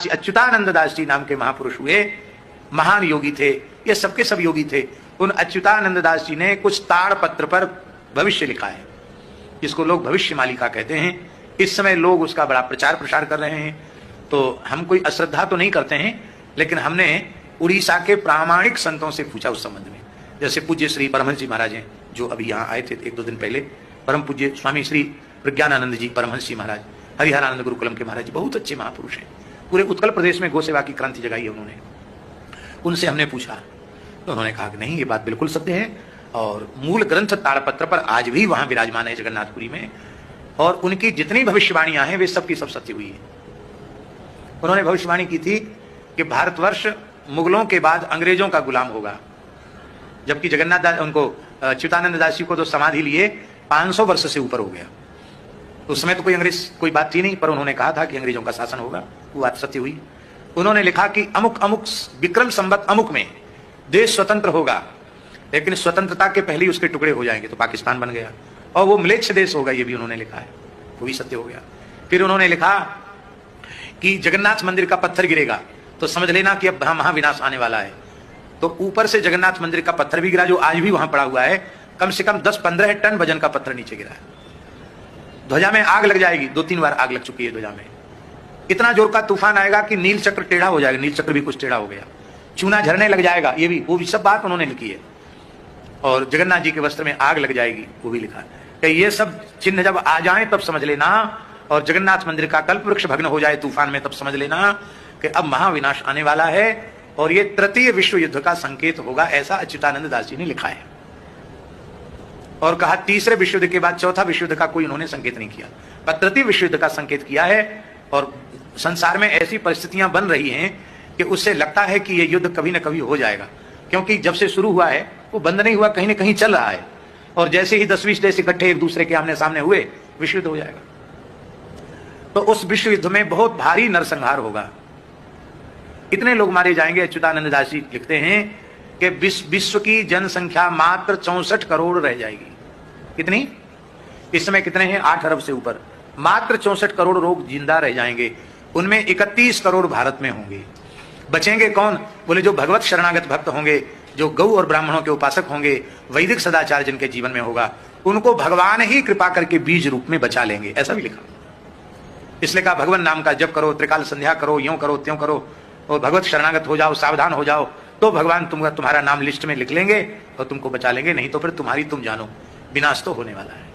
अच्युतानंद दास जी नाम के महापुरुष हुए, महान योगी थे, ये सबके सब योगी थे। उन अच्युतानंद दास जी ने कुछ ताड़पत्र पर भविष्य लिखा है, जिसको लोग भविष्य मालिका कहते हैं। इस समय लोग उसका बड़ा प्रचार प्रसार कर रहे हैं। तो हम कोई अश्रद्धा तो नहीं करते हैं, लेकिन हमने उड़ीसा के प्रामाणिक संतों से पूछा उस संबंध में। जैसे पूज्य श्री परमहंस जी महाराज हैं, जो अभी यहाँ आए थे 1-2 दिन पहले, परम पूज्य स्वामी श्री प्रज्ञानानंद जी परमहंस जी महाराज, हरिहरानंद गुरुकुलम के महाराज जी, बहुत अच्छे महापुरुष हैं। पूरे उत्कल प्रदेश में गौ सेवा की क्रांति जगाई है उन्होंने। उनसे हमने पूछा तो उन्होंने कहा कि नहीं, ये बात बिल्कुल सत्य है, और मूल ग्रंथ ताड़पत्र पर आज भी वहां विराजमान है जगन्नाथपुरी में, और उनकी जितनी भविष्यवाणियां हैं वे सबकी सब सत्य हुई है। उन्होंने भविष्यवाणी की थी कि भारतवर्ष मुगलों के बाद अंग्रेजों का गुलाम होगा, जबकि जगन्नाथ दास उनको अच्युतानंद दास जी को तो समाधि लिए 500 वर्ष से ऊपर हो गया। तो उस समय तो कोई अंग्रेज कोई बात थी नहीं, पर उन्होंने कहा था कि अंग्रेजों का शासन होगा, वो बात सत्य हुई। उन्होंने लिखा कि अमुक अमुक विक्रम संवत अमुक में देश स्वतंत्र होगा, लेकिन स्वतंत्रता के पहले ही उसके टुकड़े हो जाएंगे, तो पाकिस्तान बन गया, और वो म्लेच्छ देश होगा, ये भी उन्होंने लिखा है, वो भी सत्य हो गया। फिर उन्होंने लिखा कि जगन्नाथ मंदिर का पत्थर गिरेगा तो समझ लेना कि अब महाविनाश आने वाला है। तो ऊपर से जगन्नाथ मंदिर का पत्थर भी गिरा, जो आज भी वहां पड़ा हुआ है, कम से कम 10-15 टन वजन का पत्थर नीचे गिरा है। ध्वजा में आग लग जाएगी, 2-3 बार आग लग चुकी है ध्वजा में। इतना जोर का तूफान आएगा कि नील चक्र टेढ़ा हो जाएगा, नील चक्र भी कुछ टेढ़ा हो गया, चूना झरने लग जाएगा, ये भी वो भी सब बात उन्होंने लिखी है। और जगन्नाथ जी के वस्त्र में आग लग जाएगी, वो भी लिखा है। ये सब चिन्ह जब आ जाए तब समझ लेना, और जगन्नाथ मंदिर का कल्प वृक्ष भग्न हो जाए तूफान में, तब समझ लेना कि अब महाविनाश आने वाला है, और ये तृतीय विश्व युद्ध का संकेत होगा, ऐसा अच्युतानंद दास जी ने लिखा है। और कहा तीसरे विश्व युद्ध के बाद चौथा विश्व युद्ध का कोई उन्होंने संकेत नहीं किया, पर तृतीय विश्व युद्ध का संकेत किया है। और संसार में ऐसी परिस्थितियां बन रही हैं कि उससे लगता है कि ये युद्ध कभी न कभी हो जाएगा, क्योंकि जब से शुरू हुआ है वो बंद नहीं हुआ, कहीं न कहीं चल रहा है, और जैसे ही 10-20 देश इकट्ठे एक दूसरे के आमने सामने हुए, विश्व युद्ध हो जाएगा। तो उस विश्व युद्ध में बहुत भारी नरसंहार होगा, इतने लोग मारे जाएंगे। अच्युतानंद दास जी लिखते हैं कि विश्व की जनसंख्या मात्र 64 करोड़ रह जाएगी। कितनी? इस समय कितने हैं? 8 अरब से ऊपर। मात्र 64 करोड़ लोग जिंदा रह जाएंगे, उनमें 31 करोड़ भारत में होंगे। बचेंगे कौन? बोले जो भगवत शरणागत भक्त होंगे, जो गौ और ब्राह्मणों के उपासक होंगे, वैदिक सदाचार जिनके जीवन में होगा, उनको भगवान ही कृपा करके बीज रूप में बचा लेंगे, ऐसा भी लिखा। इसलिए कहा भगवान नाम का जप करो, त्रिकाल संध्या करो, यूं करो त्यों करो, और भगवत शरणागत हो जाओ, सावधान हो जाओ, तो भगवान तुम्हारा नाम लिस्ट में लिख लेंगे और तुमको बचा लेंगे। नहीं तो फिर तुम्हारी तुम जानो, विनाश तो होने वाला है।